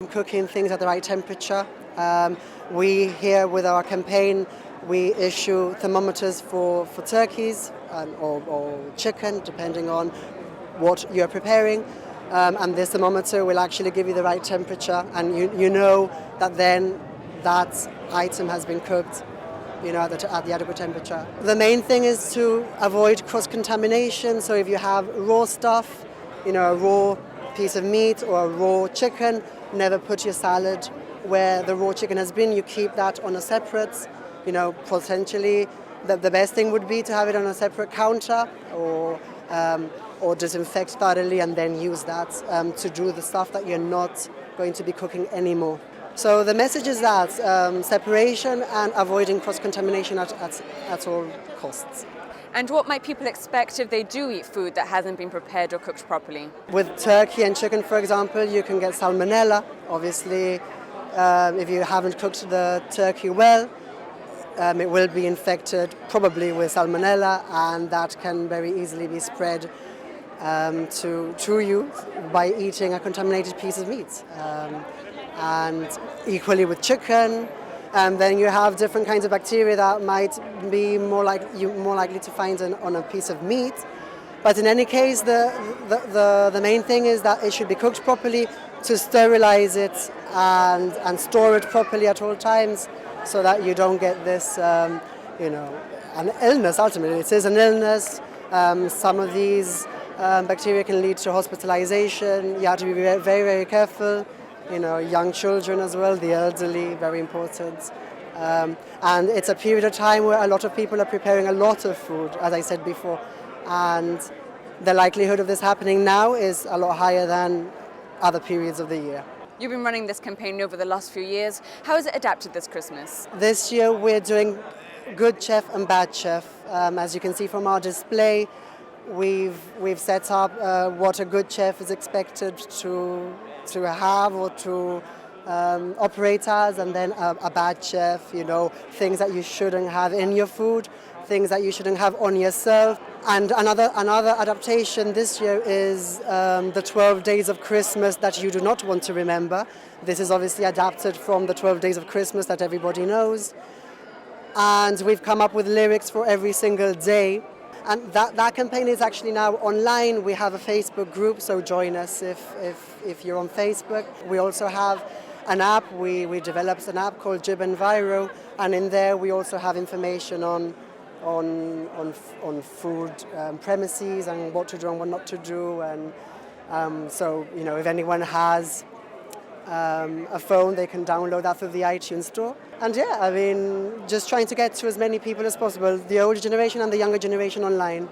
Cooking things at the right temperature. We here with our campaign, we issue thermometers for turkeys or chicken, depending on what you're preparing. And this thermometer will actually give you the right temperature, and you know that then that item has been cooked, at the adequate temperature. The main thing is to avoid cross-contamination. So if you have raw stuff, a raw piece of meat or a raw chicken, never put your salad where the raw chicken has been. You keep that on a separate, potentially the best thing would be to have it on a separate counter or disinfect thoroughly and then use that to do the stuff that you're not going to be cooking anymore. So the message is that separation and avoiding cross-contamination at all costs. And what might people expect if they do eat food that hasn't been prepared or cooked properly? With turkey and chicken, for example, you can get salmonella. Obviously, if you haven't cooked the turkey well, it will be infected probably with salmonella, and that can very easily be spread to you by eating a contaminated piece of meat. And equally with chicken, then you have different kinds of bacteria that might be more likely to find on a piece of meat. But in any case, the main thing is that it should be cooked properly, to sterilize it and store it properly at all times, so that you don't get this, an illness. Ultimately, it is an illness. Some of these bacteria can lead to hospitalization. You have to be very, very careful. Young children as well, the elderly, very important. And it's a period of time where a lot of people are preparing a lot of food, as I said before. And the likelihood of this happening now is a lot higher than other periods of the year. You've been running this campaign over the last few years. How has it adapted this Christmas? This year we're doing good chef and bad chef. As you can see from our display, we've set up what a good chef is expected to have or to operate as, and then a bad chef, things that you shouldn't have in your food, things that you shouldn't have on yourself. And another adaptation this year is the 12 days of Christmas that you do not want to remember. This is obviously adapted from the 12 days of Christmas that everybody knows. And we've come up with lyrics for every single day. And that campaign is actually now online. We have a Facebook group, so join us if you're on Facebook. We also have an app. We developed an app called Jib Enviro, and in there we also have information on food premises and what to do and what not to do. And so if anyone has a phone, they can download that through the iTunes store. And just trying to get to as many people as possible, the older generation and the younger generation online.